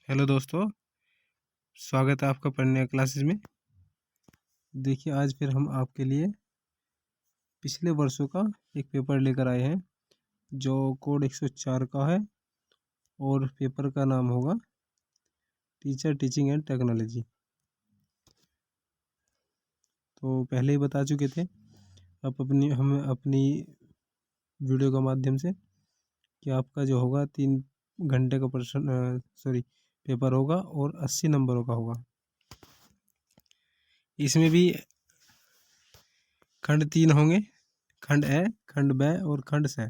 Hello दोस्तों, स्वागत है आपका पढ़ने क्लासेस में। देखिए आज फिर हम आपके लिए पिछले वर्षों का एक पेपर लेकर आए हैं जो कोड 104 का है और पेपर का नाम होगा टीचर टीचिंग एंड टेक्नोलॉजी। तो पहले ही बता चुके थे आप हम अपनी वीडियो के माध्यम से कि आपका जो होगा 3 घंटे का पेपर होगा और 80 नंबरों का होगा। इसमें भी खंड 3 होंगे, खंड ए, खंड ब और खंड स।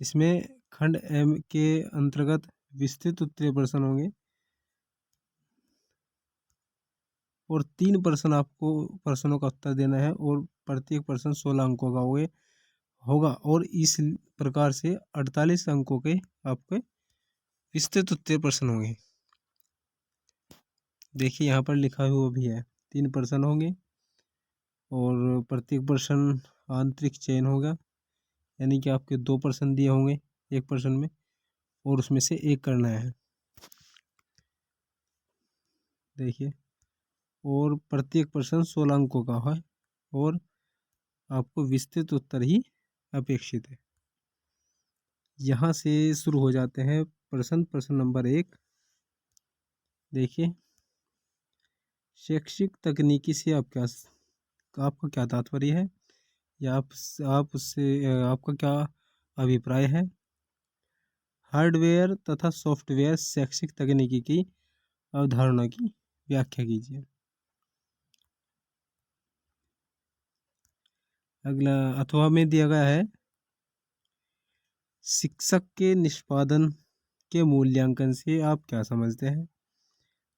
इसमें खंड एम के अंतर्गत विस्तृत उत्तरीय प्रश्न होंगे और 3 प्रश्न आपको प्रश्नों का उत्तर देना है और प्रत्येक प्रश्न 16 अंकों का होगा और इस प्रकार से 48 अंकों के आपके विस्तृत उत्तरीय प्रश्न होंगे। देखिए यहाँ पर लिखा हुआ भी है 3 प्रश्न होंगे और प्रत्येक प्रश्न आंतरिक चयन होगा, यानी कि आपके 2 प्रश्न दिए होंगे एक प्रश्न में और उसमें से एक करना है। देखिए और प्रत्येक प्रश्न 16 अंकों का है और आपको विस्तृत उत्तर ही अपेक्षित है। यहाँ से शुरू हो जाते हैं प्रश्न नंबर 1। देखिए, शैक्षिक तकनीकी से आपका क्या तात्पर्य है या आप उससे आपका क्या अभिप्राय है। हार्डवेयर तथा सॉफ्टवेयर शैक्षिक तकनीकी की अवधारणा की व्याख्या कीजिए। अगला अथवा में दिया गया है, शिक्षक के निष्पादन के मूल्यांकन से आप क्या समझते हैं।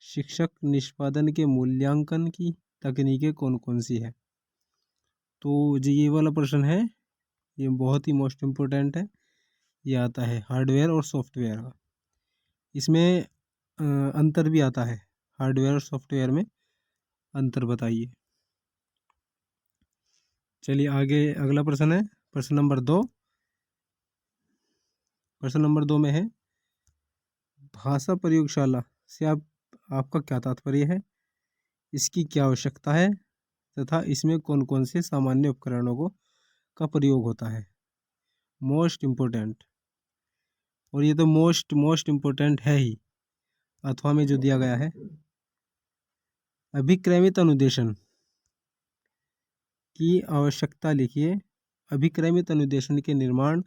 शिक्षक निष्पादन के मूल्यांकन की तकनीकें कौन कौन सी है। तो जो ये वाला प्रश्न है ये बहुत ही मोस्ट इम्पोर्टेंट है। ये आता है हार्डवेयर और सॉफ्टवेयर का। इसमें अंतर भी आता है, हार्डवेयर और सॉफ्टवेयर में अंतर बताइए। चलिए आगे अगला प्रश्न है प्रश्न नंबर 2। प्रश्न नंबर 2 में है, भाषा प्रयोगशाला से आपका क्या तात्पर्य है, इसकी क्या आवश्यकता है तथा इसमें कौन कौन से सामान्य उपकरणों का प्रयोग होता है। मोस्ट इम्पोर्टेंट, और ये तो मोस्ट इम्पोर्टेंट है ही। अथवा में जो दिया गया है, अभिक्रमित अनुदेशन की आवश्यकता लिखिए। अभिक्रमित अनुदेशन के निर्माण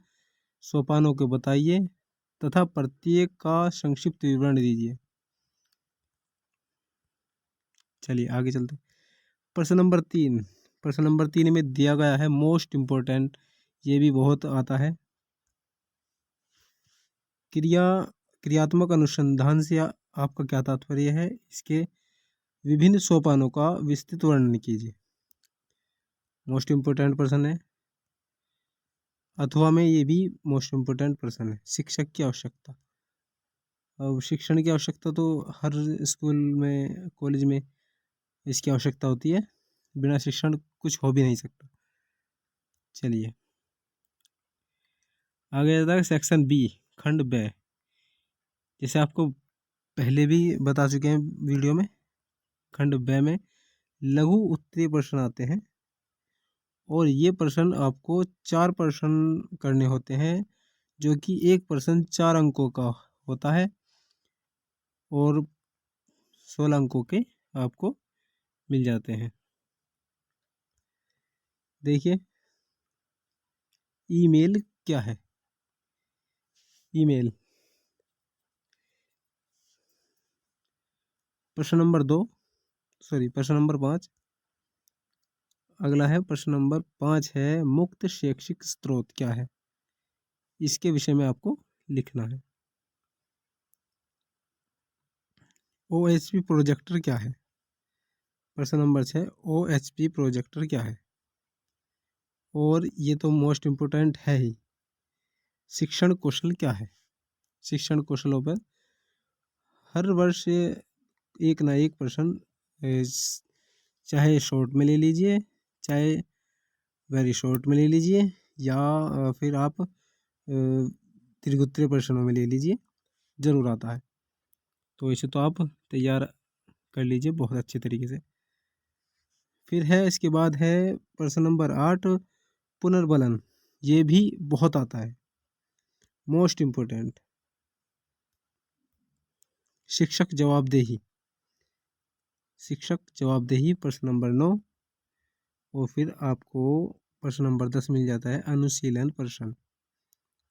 सोपानों को बताइए तथा प्रत्येक का संक्षिप्त विवरण दीजिए। चलिए आगे चलते। प्रश्न नंबर 3। प्रश्न नंबर 3 में दिया गया है मोस्ट इम्पोर्टेंट, ये भी बहुत आता है, क्रियात्मक अनुसंधान से आपका क्या तात्पर्य है, इसके विभिन्न सोपानों का विस्तृत वर्णन कीजिए। मोस्ट इम्पोर्टेंट प्रश्न है। अथवा में ये भी मोस्ट इम्पोर्टेंट प्रश्न है, शिक्षक की आवश्यकता। अब शिक्षण की आवश्यकता तो हर स्कूल में कॉलेज में इसकी आवश्यकता होती है, बिना शिक्षण कुछ हो भी नहीं सकता। चलिए आगे जाता है सेक्शन बी, खंड ब। जैसे आपको पहले भी बता चुके हैं वीडियो में, खंड ब में लघु उत्तरीय प्रश्न आते हैं और ये प्रश्न आपको 4 प्रश्न करने होते हैं, जो कि एक प्रश्न 4 अंकों का होता है और 16 अंकों के आपको मिल जाते हैं। देखिए ईमेल क्या है। ईमेल प्रश्न नंबर 5। अगला है प्रश्न नंबर 5 है, मुक्त शैक्षिक स्रोत क्या है, इसके विषय में आपको लिखना है। OHP प्रोजेक्टर क्या है। प्रश्न नंबर 6, OHP प्रोजेक्टर क्या है। और ये तो मोस्ट इम्पोर्टेंट है ही, शिक्षण कौशल क्या है। शिक्षण कौशलों पर हर वर्ष एक ना एक प्रश्न, चाहे शॉर्ट में ले लीजिए चाहे वेरी शॉर्ट में ले लीजिए या फिर आप त्रिगुत्तीय प्रश्नों में ले लीजिए, जरूर आता है। तो इसे तो आप तैयार कर लीजिए बहुत अच्छे तरीके से। फिर है इसके बाद है प्रश्न नंबर 8, पुनर्बलन। ये भी बहुत आता है, मोस्ट इम्पोर्टेंट। शिक्षक जवाबदेही, शिक्षक जवाबदेही प्रश्न नंबर 9। और फिर आपको प्रश्न नंबर 10 मिल जाता है, अनुशीलन प्रश्न।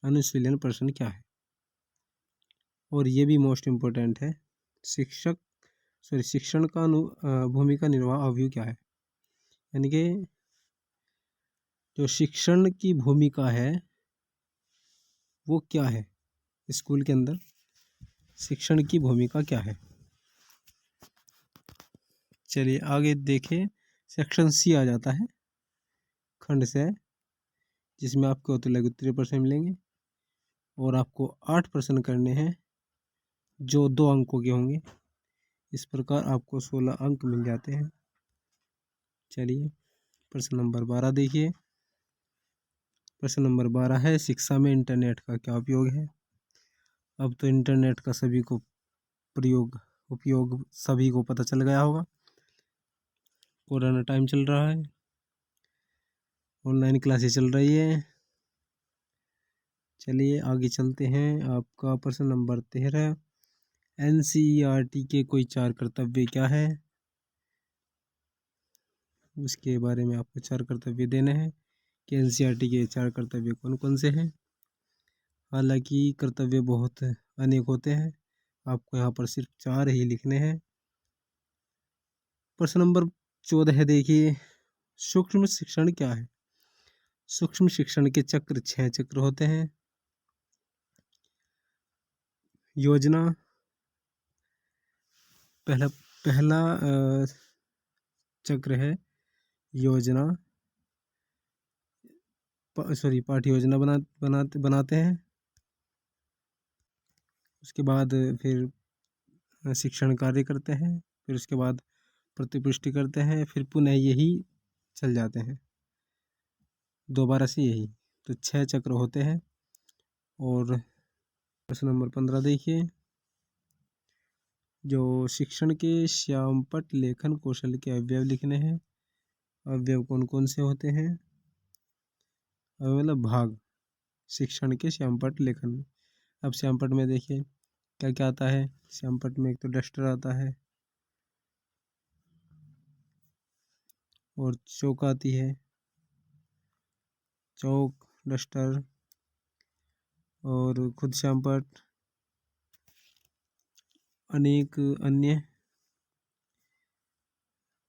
अनुशीलन प्रश्न क्या है? और ये भी मोस्ट इम्पोर्टेंट है। शिक्षण का भूमिका निर्वाह अवयव क्या है? यानी कि जो शिक्षण की भूमिका है वो क्या है स्कूल के अंदर, शिक्षण की भूमिका क्या है? चलिए आगे देखें। सेक्शन सी आ जाता है, खंड से, जिसमें आपको लघु उत्तरीय प्रश्न मिलेंगे और आपको 8 प्रश्न करने हैं जो 2 अंकों के होंगे। इस प्रकार आपको 16 अंक मिल जाते हैं। चलिए प्रश्न नंबर 12 देखिए। प्रश्न नंबर 12 है, शिक्षा में इंटरनेट का क्या उपयोग है? अब तो इंटरनेट का सभी को उपयोग सभी को पता चल गया होगा। कोरोना टाइम चल रहा है, ऑनलाइन क्लासेस चल रही है। चलिए आगे चलते हैं। आपका प्रश्न नंबर 13, एनसीईआरटी के कोई 4 कर्तव्य क्या है? उसके बारे में आपको 4 कर्तव्य देने हैं कि एनसीईआरटी के 4 कर्तव्य कौन कौन से हैं। हालांकि कर्तव्य बहुत अनेक होते हैं, आपको यहाँ पर सिर्फ 4 ही लिखने हैं। प्रश्न नंबर 14 है, देखिए, सूक्ष्म शिक्षण क्या है? सूक्ष्म शिक्षण के चक्र 6 चक्र होते हैं। योजना, पहला चक्र है योजना, पाठ्य योजना बनाते हैं। उसके बाद फिर शिक्षण कार्य करते हैं, फिर उसके बाद प्रतिपुष्टि करते हैं, फिर पुनः यही चल जाते हैं दोबारा से यही। तो 6 चक्र होते हैं। और प्रश्न नंबर 15 देखिए, जो शिक्षण के श्यामपट्ट लेखन कौशल के अवयव लिखने हैं। अवयव कौन कौन से होते हैं? मतलब भाग शिक्षण के श्यामपट्ट लेखन में। अब श्यामपट्ट में देखिए क्या क्या आता है। श्यामपट्ट में एक तो डस्टर आता है और चौक आती है, चौक, डस्टर और खुद श्यामपट्ट, अनेक अन्य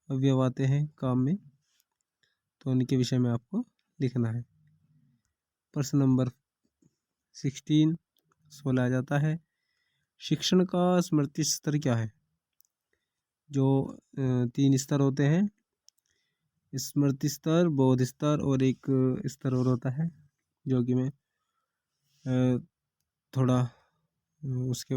अवयव आते हैं काम में, तो उनके विषय में आपको लिखना है। प्रश्न नंबर 16 आ जाता है, शिक्षण का स्मृति स्तर क्या है? जो 3 स्तर होते हैं, स्मृति स्तर, बोध स्तर और एक स्तर और होता है, जो कि मैं थोड़ा उसके